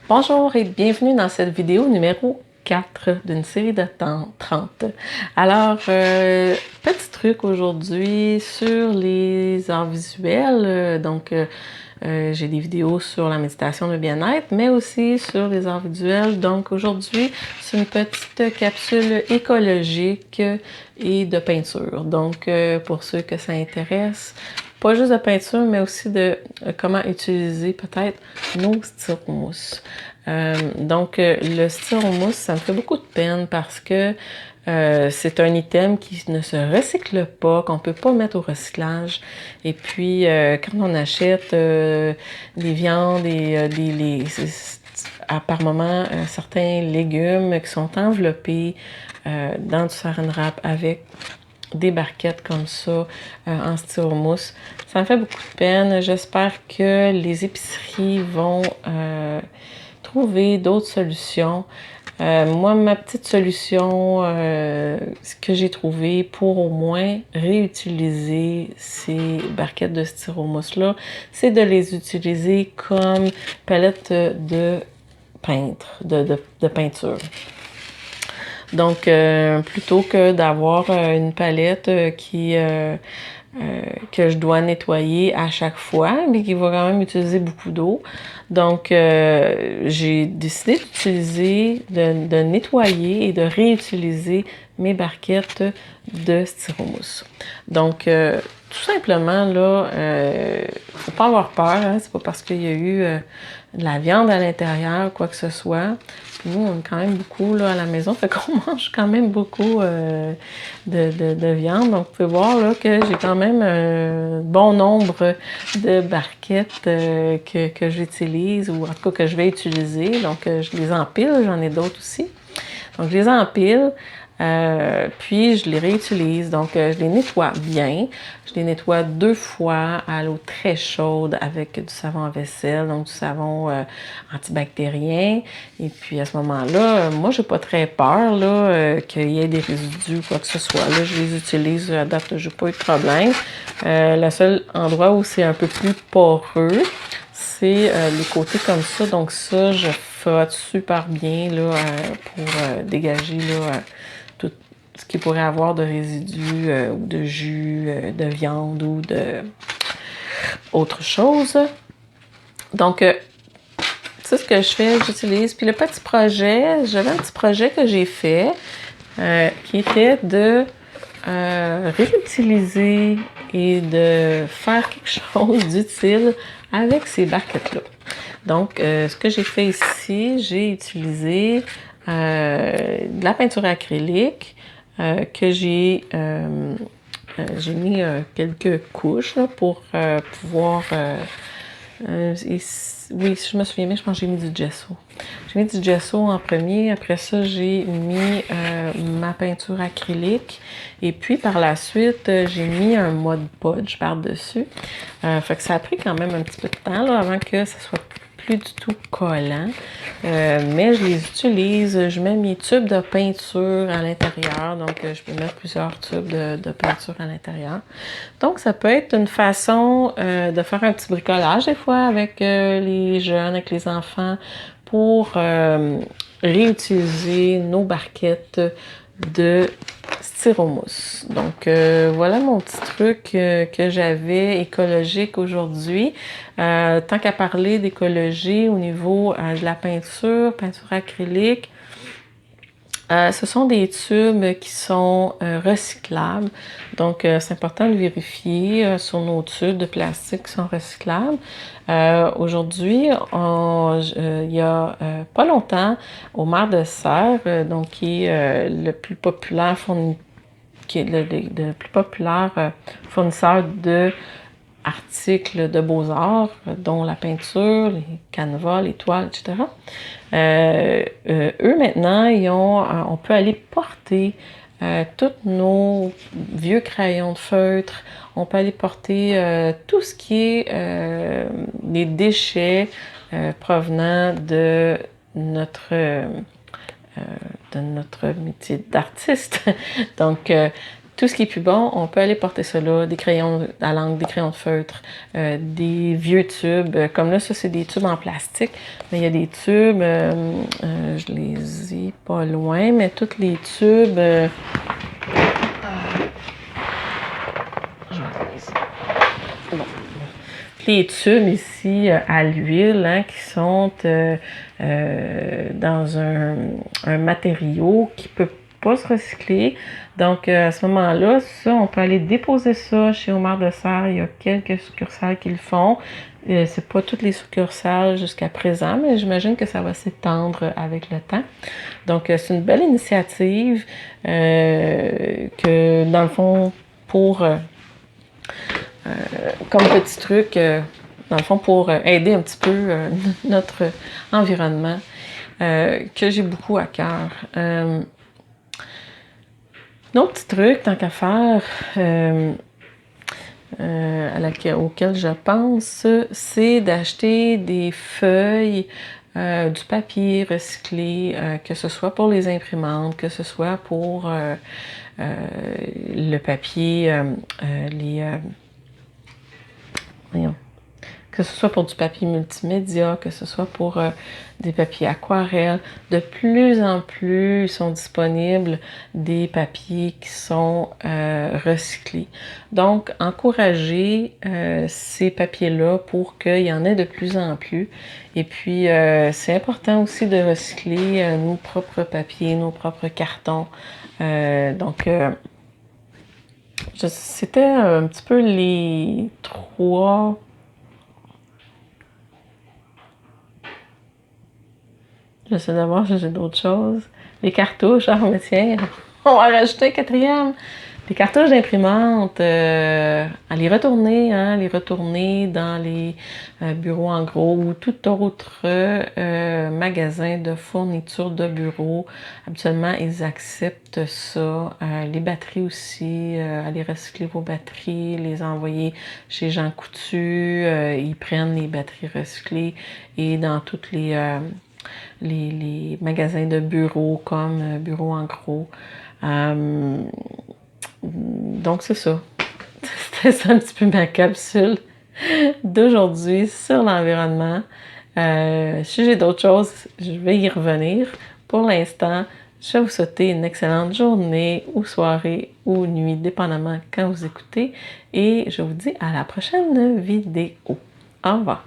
Bonjour et bienvenue dans cette vidéo numéro 4 d'une série de 30. Alors, petit truc aujourd'hui sur les arts visuels. J'ai des vidéos sur la méditation, le bien-être, mais aussi sur les arts visuels. Donc aujourd'hui, c'est une petite capsule écologique et de peinture. Donc, pour ceux que ça intéresse, pas juste de peinture, mais aussi de comment utiliser peut-être nos styromousse. Le styromousse, ça me fait beaucoup de peine parce que c'est un item qui ne se recycle pas, qu'on ne peut pas mettre au recyclage. Et puis, quand on achète des viandes et par moment, certains légumes qui sont enveloppés dans du saran wrap avec des barquettes comme ça en styromousse. Ça me fait beaucoup de peine. J'espère que les épiceries vont trouver d'autres solutions. Moi, ma petite solution que j'ai trouvée pour au moins réutiliser ces barquettes de styromousse-là, c'est de les utiliser comme palette de peinture. Donc, plutôt que d'avoir une palette que je dois nettoyer à chaque fois, mais qui va quand même utiliser beaucoup d'eau. Donc, j'ai décidé de nettoyer et de réutiliser mes barquettes de styromousse. Donc, tout simplement, là, faut pas avoir peur, hein, c'est pas parce qu'il y a eu de la viande à l'intérieur, quoi que ce soit. Nous, on est quand même beaucoup là, à la maison, fait qu'on mange quand même beaucoup de viande. Donc, vous pouvez voir là, que j'ai quand même un bon nombre de barquettes que j'utilise, ou en tout cas que je vais utiliser. Donc, je les empile, j'en ai d'autres aussi. Donc, je les empile, puis je les réutilise. Donc, je les nettoie bien. Je les nettoie 2 fois à l'eau très chaude avec du savon à vaisselle, donc du savon antibactérien. Et puis, à ce moment-là, moi, j'ai pas très peur là, qu'il y ait des résidus ou quoi que ce soit. Là, je les utilise. À date, j'ai pas eu de problème. Le seul endroit où c'est un peu plus poreux, c'est les côtés comme ça. Donc ça, je frotte super bien là, pour dégager là, tout ce qu'il pourrait avoir de résidus ou de jus, de viande ou de autre chose. Donc, c'est ce que je fais, j'utilise. Puis le petit projet, j'avais un petit projet que j'ai fait qui était de réutiliser et de faire quelque chose d'utile avec ces barquettes-là. Donc, ce que j'ai fait ici, j'ai utilisé de la peinture acrylique que j'ai mis quelques couches là, pour pouvoir... oui, si je me souviens bien, je pense que j'ai mis du gesso. J'ai mis du gesso en premier. Après ça, j'ai mis ma peinture acrylique. Et puis, par la suite, j'ai mis un mode podge par-dessus. Fait que ça a pris quand même un petit peu de temps là, avant que ça soit plus du tout collant. Mais je les utilise. Je mets mes tubes de peinture à l'intérieur. Donc, je peux mettre plusieurs tubes de peinture à l'intérieur. Donc, ça peut être une façon de faire un petit bricolage des fois avec les jeunes, avec les enfants, pour réutiliser nos barquettes de styromousse. Donc, voilà mon petit truc que j'avais écologique aujourd'hui. Tant qu'à parler d'écologie au niveau de la peinture acrylique, ce sont des tubes qui sont recyclables. Donc, c'est important de vérifier sur nos tubes de plastique qui sont recyclables. Aujourd'hui, il y a pas longtemps, au Mar de Serre, donc qui est le plus populaire fournisseur de articles de beaux-arts, dont la peinture, les canevas, les toiles, etc. Eux, maintenant, on peut aller porter tous nos vieux crayons de feutre. On peut aller porter tout ce qui est des déchets provenant de notre métier d'artiste. Donc, tout ce qui est plus bon, on peut aller porter ça là, des crayons à l'encre, des crayons de feutre, des vieux tubes. Comme là, ça, c'est des tubes en plastique, mais il y a des tubes, je les ai pas loin, mais tous les tubes... Bon. Les tubes ici à l'huile, hein, qui sont dans un matériau qui peut pas se recycler. Donc, à ce moment-là, ça, on peut aller déposer ça chez Omar de Serre. Il y a quelques succursales qui le font. C'est pas toutes les succursales jusqu'à présent, mais j'imagine que ça va s'étendre avec le temps. Donc, c'est une belle initiative que, dans le fond, pour... comme petit truc, dans le fond, pour aider un petit peu notre environnement, que j'ai beaucoup à cœur. Un autre petit truc, tant qu'à faire, auquel je pense, c'est d'acheter des feuilles, du papier recyclé, que ce soit pour les imprimantes, que ce soit pour le papier, voyons, que ce soit pour du papier multimédia, que ce soit pour des papiers aquarelles. De plus en plus, sont disponibles des papiers qui sont recyclés. Donc, encourager ces papiers-là pour qu'il y en ait de plus en plus. Et puis, c'est important aussi de recycler nos propres papiers, nos propres cartons. C'était un petit peu les trois... J'essaie de voir si j'ai d'autres choses. Les cartouches, ah mais tiens, on va rajouter un quatrième. Les cartouches d'imprimante, à les retourner, hein, les retourner dans les bureaux en gros ou tout autre magasin de fourniture de bureau. Habituellement, ils acceptent ça. Les batteries aussi, aller recycler vos batteries, les envoyer chez Jean Coutu. Ils prennent les batteries recyclées et dans toutes les magasins de bureaux comme Bureau en gros. Donc, c'est ça. C'était ça un petit peu ma capsule d'aujourd'hui sur l'environnement. Si j'ai d'autres choses, je vais y revenir. Pour l'instant, je vais vous souhaiter une excellente journée ou soirée ou nuit, dépendamment quand vous écoutez. Et je vous dis à la prochaine vidéo. Au revoir.